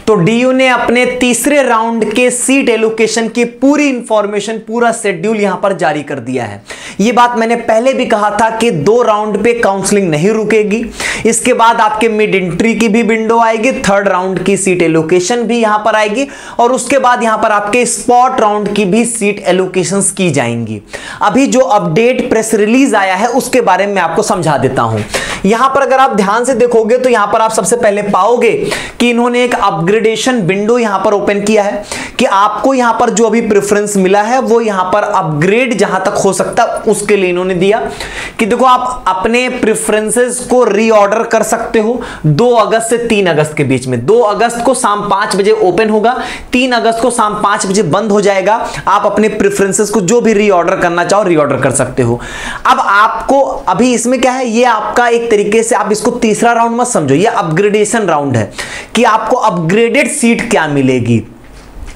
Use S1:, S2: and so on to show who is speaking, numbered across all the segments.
S1: तो डीयू ने अपने तीसरे राउंड के सीट एलोकेशन की पूरी इंफॉर्मेशन, पूरा शेड्यूल यहां पर जारी कर दिया है। यह बात मैंने पहले भी कहा था कि 2 राउंड पे काउंसलिंग नहीं रुकेगी, इसके बाद आपके मिड एंट्री की भी विंडो आएगी, 3rd राउंड की सीट एलोकेशन भी यहां पर आएगी और उसके बाद यहां पर आपके स्पॉट राउंड की भी सीट एलोकेशंस की जाएंगी। अभी जो अपडेट प्रेस रिलीज आया है उसके बारे में आपको समझा देता हूं। यहां पर अगर आप ध्यान से देखोगे तो यहां पर आप सबसे पहले पाओगे कि इन्होंने एक अपग्रेडेशन विंडो यहां पर ओपन किया है कि आपको यहां पर जो अभी प्रेफरेंस मिला है वो यहां पर अपग्रेड जहां तक हो सकता उसके लिए इन्होंने दिया कि देखो आप अपने प्रेफरेंसेस को रीऑर्डर कर सकते हो 2 अगस्त से 3 अगस्त के बीच में। 2 अगस्त को शाम 5 बजे ओपन होगा, 3 अगस्त को शाम 5 बजे बंद हो जाएगा। आप अपने प्रेफरेंसेस को जो भी रीऑर्डर करना चाहो रीऑर्डर कर सकते हो। अब आपको अभी इसमें क्या है, ये आपका एक तरीके से आप इसको तीसरा राउंड मत समझो, ये अपग्रेडेशन राउंड है कि आपको अपग्रेडेड सीट क्या मिलेगी।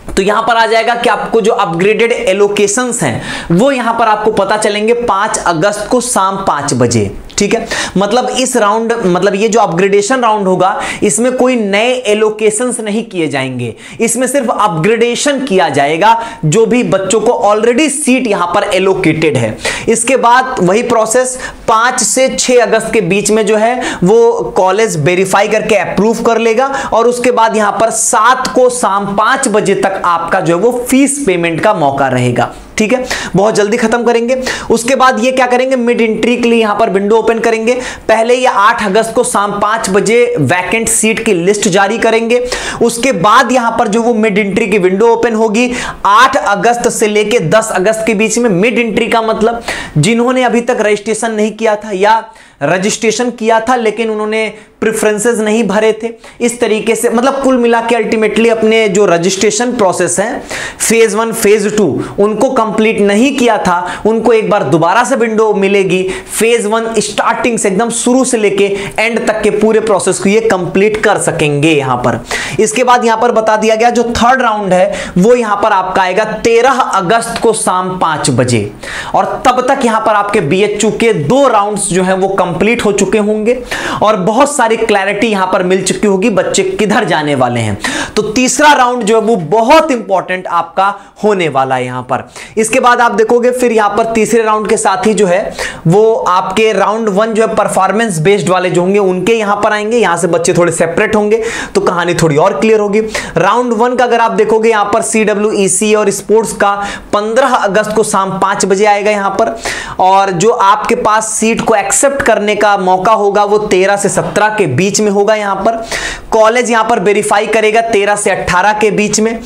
S1: तो यहां पर आ जाएगा कि आपको जो अपग्रेडेड एलोकेशंस हैं वो यहां पर आपको पता चलेंगे 5 अगस्त को शाम 5 बजे। ठीक है, मतलब इस राउंड, मतलब ये जो अपग्रेडेशन राउंड होगा इसमें कोई नए एलोकेशंस नहीं किए जाएंगे, इसमें सिर्फ अपग्रेडेशन किया जाएगा जो भी बच्चों को ऑलरेडी सीट यहां पर एलोकेटेड है। इसके बाद वही प्रोसेस 5 से 6 अगस्त के बीच में जो है वो कॉलेज वेरीफाई करके अप्रूव कर लेगा और उसके बाद यहां पर 7 को शाम 5 बजे तक आपका जो है वो फीस पेमेंट का मौका रहेगा। ठीक है, बहुत जल्दी खत्म करेंगे। उसके बाद ये क्या करेंगे, मिड एंट्री के लिए यहां पर विंडो ओपन करेंगे। पहले ये 8 अगस्त को शाम 5 बजे वैकेंट सीट की लिस्ट जारी करेंगे। उसके बाद यहां पर जो वो मिड एंट्री की विंडो ओपन होगी 8 अगस्त से लेके 10 अगस्त के बीच में। मिड एंट्री का मतलब जिन्होंने अभी तक रजिस्ट्रेशन नहीं किया था या रजिस्ट्रेशन किया था लेकिन उन्होंने प्रेफरेंसेस नहीं भरे थे, इस तरीके से मतलब कुल मिला के अल्टीमेटली अपने जो रजिस्ट्रेशन प्रोसेस है फेज 1 फेज 2 उनको कंप्लीट नहीं किया था, उनको एक बार दोबारा से विंडो मिलेगी। फेज 1 स्टार्टिंग से एकदम शुरू से लेके एंड तक के पूरे प्रोसेस को ये कंप्लीट कर सकेंगे यहां पर। इसके बाद यहां पर बता दिया गया जो 3rd राउंड है वो यहां पर आपका आएगा 13 अगस्त को शाम 5 बजे और तब तक यहां पर आपके बीएचयू के 2 राउंड्स जो है वो कंप्लीट हो चुके होंगे और बहुत सारी क्लैरिटी यहां पर मिल चुकी होगी बच्चे किधर जाने वाले हैं। तो तीसरा राउंड जो है वो बहुत इंपॉर्टेंट आपका होने वाला है यहां पर। इसके बाद आप देखोगे फिर यहां पर तीसरे राउंड के साथ ही जो है वो आपके राउंड 1 जो है परफॉर्मेंस बेस्ड वाले जो होंगे उनके यहां पर आएंगे, यहां से बच्चे थोड़े सेपरेट होंगे तो कहानी थोड़ी और क्लियर होगी। राउंड 1 का अगर आप देखोगे यहां पर CWEC और स्पोर्ट्स का 15 अगस्त को शाम 5 बजे आएगा यहां पर और जो आपके पास सीट को एक्सेप्ट करने का मौका होगा वो 13 से 17 के बीच में होगा। यहां पर कॉलेज यहां पर वेरीफाई करेगा 13 से 18 के बीच में।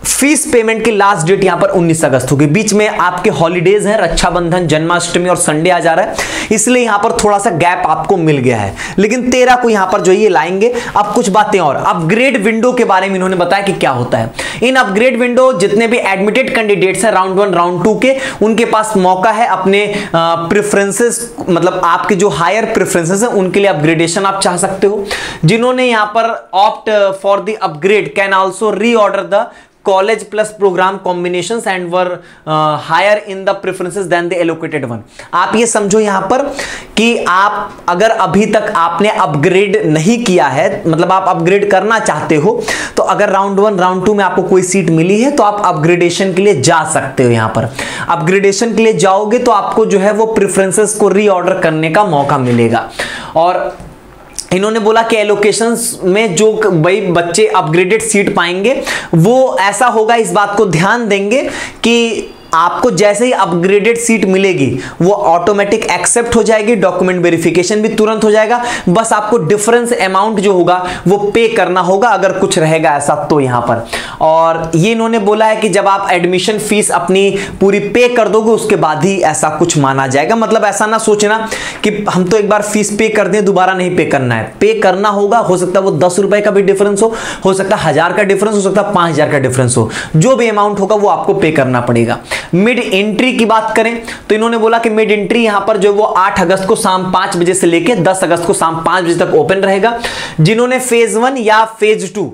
S1: फीस पेमेंट की लास्ट डेट यहां पर 19 अगस्त होगी। बीच में आपके हॉलीडेज हैं, रक्षाबंधन, जन्माष्टमी और संडे आ जा रहा है, इसलिए यहां पर थोड़ा सा गैप आपको मिल गया है, लेकिन 13 को यहां पर जो ये लाएंगे। अब कुछ बातें और अपग्रेड विंडो के बारे में इन्होंने बताया कि क्या होता है। इन अपग्रेड विंडो जितने भी एडमिटेड कैंडिडेट्स हैं राउंड 1 राउंड 2 के, उनके पास मौका है अपने प्रेफरेंसेस, मतलब आपके जो हायर प्रेफरेंसेस हैं उनके लिए अपग्रेडेशन आप चाह सकते हो। जिन्होंने यहां पर opt for the upgrade can also reorder the college plus program combinations and were higher in the preferences than the allocated one. आप ये समझो यहां पर कि आप अगर अभी तक आपने अपग्रेड नहीं किया है, मतलब आप अपग्रेड करना चाहते हो, तो अगर राउंड 1 राउंड 2 में आपको कोई सीट मिली है तो आप अपग्रेडेशन के लिए जा सकते हो। यहां पर अपग्रेडेशन के लिए जाओगे तो आपको जो है वो प्रेफरेंसेस को रीऑर्डर करने का मौका मिलेगा। और इन्होंने बोला कि एलोकेशंस में जो भाई बच्चे अपग्रेडेड सीट पाएंगे वो ऐसा होगा, इस बात को ध्यान देंगे कि आपको जैसे ही अपग्रेडेड सीट मिलेगी वो ऑटोमेटिक एक्सेप्ट हो जाएगी, डॉक्यूमेंट वेरिफिकेशन भी तुरंत हो जाएगा, बस आपको डिफरेंस अमाउंट जो होगा वो पे करना होगा अगर कुछ रहेगा ऐसा तो यहां पर। और ये इन्होंने बोला है कि जब आप एडमिशन फीस अपनी पूरी पे कर दोगे उसके बाद ही ऐसा कुछ माना जाएगा। मतलब ऐसा ना सोचना कि हम तो एक बार फीस पे कर दें दोबारा नहीं पे करना है, पे करना होगा। हो सकता है वो 10 रुपए का भी डिफरेंस हो सकता है 1000 का डिफरेंस, हो सकता है 5000 का डिफरेंस हो, जो भी अमाउंट होगा वो आपको पे करना पड़ेगा। मिड एंट्री की बात करें तो इन्होंने बोला कि मिड एंट्री यहां पर जो वो 8 अगस्त को शाम 5 बजे से लेकर 10 अगस्त को शाम 5 बजे तक ओपन रहेगा। जिन्होंने फेज 1 या फेज 2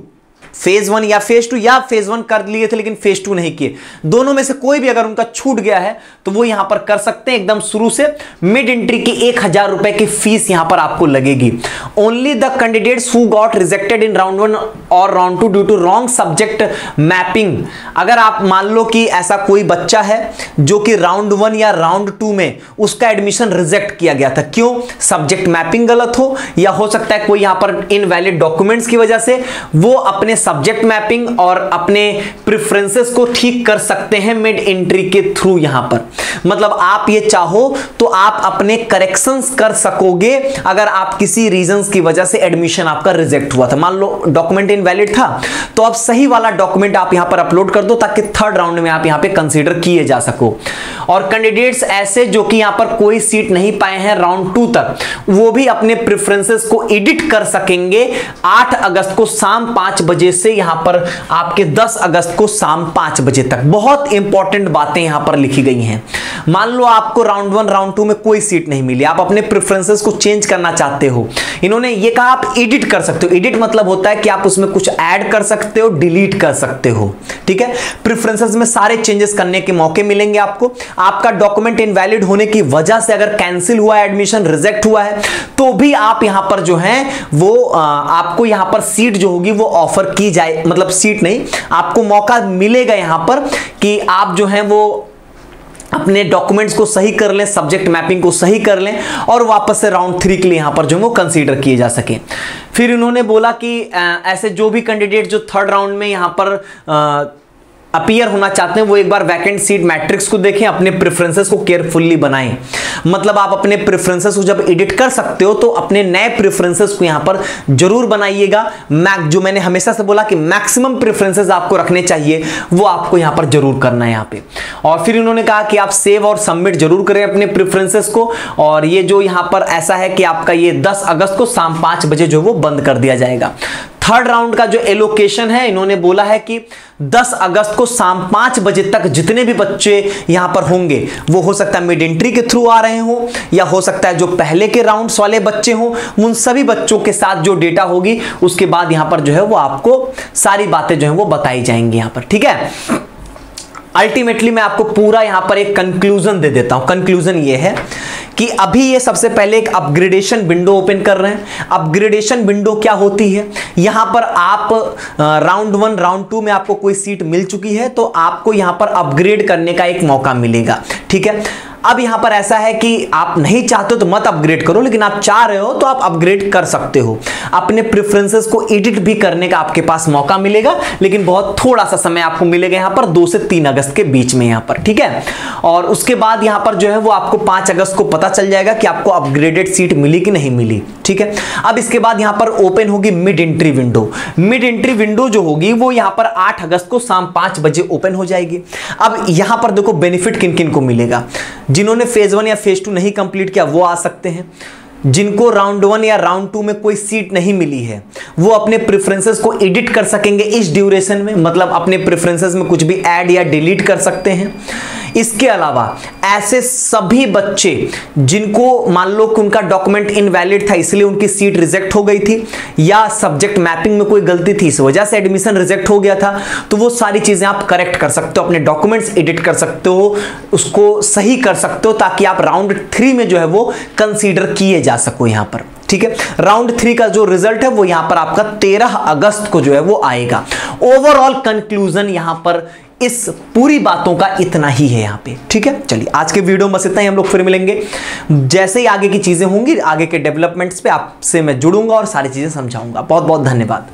S1: फेज 1 या फेज 2, या फेज 1 कर लिए थे लेकिन फेज 2 नहीं किए, दोनों में से कोई भी अगर उनका छूट गया है तो वो यहां पर कर सकते हैं एकदम शुरू से। मिड एंट्री की 1000 रुपए की फीस यहां पर आपको लगेगी। Only the candidates who got rejected in round 1 और round 2 due to wrong subject mapping. अगर आप मान लो कि ऐसा कोई बच्चा है जो कि राउंड 1 या राउंड 2 में उसका एडमिशन रिजेक्ट किया गया था, क्यों? सब्जेक्ट मैपिंग गलत हो, या हो सकता है कोई यहां पर इनवैलिड डॉक्यूमेंट्स की वजह से, वो अपने सब्जेक्ट मैपिंग और अपने प्रेफरेंसेस को ठीक कर सकते हैं मिड एंट्री के थ्रू। यहां पर मतलब आप ये चाहो तो आप अपने करेक्शंस कर सकोगे अगर आप किसी रीजंस की वजह से एडमिशन आपका रिजेक्ट हुआ था। मान लो डॉक्यूमेंट इनवैलिड था तो अब सही वाला डॉक्यूमेंट आप यहां पर अपलोड कर दो ताकि थर्ड राउंड में आप यहां पे कंसीडर किए जा सको। और कैंडिडेट्स ऐसे जो कि यहां पर कोई सीट नहीं पाए हैं राउंड 2 तक, वो भी अपने प्रेफरेंसेस को एडिट कर सकेंगे 8 अगस्त को शाम 5 बजे से यहां पर आपके 10 अगस्त को शाम 5 बजे तक। बहुत इंपॉर्टेंट बातें यहां पर लिखी गई हैं। मान लो आपको राउंड 1 राउंड 2 में कोई सीट नहीं मिली, आप अपने प्रेफरेंसेस को चेंज करना चाहते हो, इन्होंने ये कहा आप एडिट कर सकते हो। एडिट मतलब होता है कि आप उसमें कुछ ऐड कर सकते हो, डिलीट कर सकते हो, ठीक है। प्रेफरेंसेस में सारे चेंजेस करने के मौके मिलेंगे आपको। आपका डॉक्यूमेंट इनवैलिड होने की वजह से अगर कैंसिल हुआ है, एडमिशन रिजेक्ट हुआ है, तो भी आप यहां पर जो है वो आपको यहां पर सीट जो होगी वो ऑफर की जाए, मतलब सीट नहीं, आपको मौका मिलेगा यहां पर कि आप जो है वो अपने डॉक्यूमेंट्स को सही कर लें, सब्जेक्ट मैपिंग को सही कर लें और वापस से राउंड 3 के लिए यहां पर जो वो कंसीडर किए जा सके। फिर इन्होंने बोला कि ऐसे जो भी कैंडिडेट जो थर्ड राउंड में यहां पर अपीयर होना चाहते हैं वो एक बार वैकेंट सीट मैट्रिक्स को देखें, अपने प्रेफरेंसेस को केयरफुल्ली बनाएं। मतलब आप अपने प्रेफरेंसेस को जब एडिट कर सकते हो तो अपने नए प्रेफरेंसेस को यहां पर जरूर बनाइएगा। जो मैंने हमेशा से बोला कि मैक्सिमम प्रेफरेंसेस आपको रखने चाहिए, वो आपको यहां पर जरूर करना है यहां पे। और फिर इन्होंने कहा कि आप सेव और सबमिट जरूर करें अपने प्रेफरेंसेस को। और ये जो यहां पर ऐसा है कि आपका ये 10 अगस्त को शाम 5 बजे जो वो बंद कर दिया जाएगा। थर्ड राउंड का जो एलोकेशन है, इन्होंने बोला है कि 10 अगस्त को शाम 5 बजे तक जितने भी बच्चे यहां पर होंगे, वो हो सकता है मिड एंट्री के थ्रू आ रहे हो, या हो सकता है जो पहले के राउंड्स वाले बच्चे हों, उन सभी बच्चों के साथ जो डेटा होगी उसके बाद यहां पर जो है वो आपको सारी बातें जो है वो बताई जाएंगी यहां पर, ठीक है। अल्टीमेटली मैं आपको पूरा यहां पर एक कंक्लूजन दे देता हूं। कंक्लूजन ये है कि अभी ये सबसे पहले एक अपग्रेडेशन विंडो ओपन कर रहे हैं। अपग्रेडेशन विंडो क्या होती है? यहां पर आप राउंड 1 राउंड 2 में आपको कोई सीट मिल चुकी है तो आपको यहां पर अपग्रेड करने का एक मौका मिलेगा, ठीक है। अब यहां पर ऐसा है कि आप नहीं चाहते तो मत अपग्रेड करो, लेकिन आप चाह रहे हो तो आप अपग्रेड कर सकते हो। अपने प्रेफरेंसेस को एडिट भी करने का आपके पास मौका मिलेगा, लेकिन बहुत थोड़ा सा समय आपको मिलेगा यहां पर 2 से 3 अगस्त के बीच में यहां पर, ठीक है। और उसके बाद यहां पर जो है वो आपको 5 अगस्त को पता चल जाएगा कि आपको अपग्रेडेड सीट मिली कि नहीं मिली, ठीक है। अब इसके बाद यहां पर ओपन होगी mid entry window. Mid entry window जो होगी वो यहां पर 8 अगस्त को शाम 5 बजे ओपन हो जाएगी। अब यहां पर देखो बेनिफिट किन किन को मिलेगा। जिन्होंने फेज 1 या फेज 2 नहीं कंप्लीट किया वो आ सकते हैं। जिनको राउंड 1 या राउंड 2 में कोई सीट नहीं मिली है वो अपने प्रेफरेंसेस को एडिट कर सकेंगे इस ड्यूरेशन में, मतलब अपने प्रेफरेंसेस में कुछ भी ऐड या डिलीट कर सकते हैं। इसके अलावा ऐसे सभी बच्चे जिनको मान लो कि उनका डॉक्यूमेंट इनवैलिड था इसलिए उनकी सीट रिजेक्ट हो गई थी, या सब्जेक्ट मैपिंग में कोई गलती थी इस वजह से एडमिशन रिजेक्ट हो गया था, तो वो सारी चीजें आप करेक्ट कर सकते हो, अपने डॉक्यूमेंट्स एडिट कर सकते हो, उसको सही कर सकते हो ताकि आप राउंड 3 में जो है वो कंसीडर किए जा सको यहां पर, ठीक है। राउंड 3 का जो रिजल्ट है वो यहां पर आपका 13 अगस्त को जो है वो आएगा। ओवरऑल कंक्लूजन यहां पर इस पूरी बातों का इतना ही है यहां पे, ठीक है। चलिए आज के वीडियो में बस इतना ही, हम लोग फिर मिलेंगे। जैसे ही आगे की चीजें होंगी, आगे के डेवलपमेंट्स पे आपसे मैं जुड़ूंगा और सारी चीजें समझाऊंगा। बहुत बहुत धन्यवाद।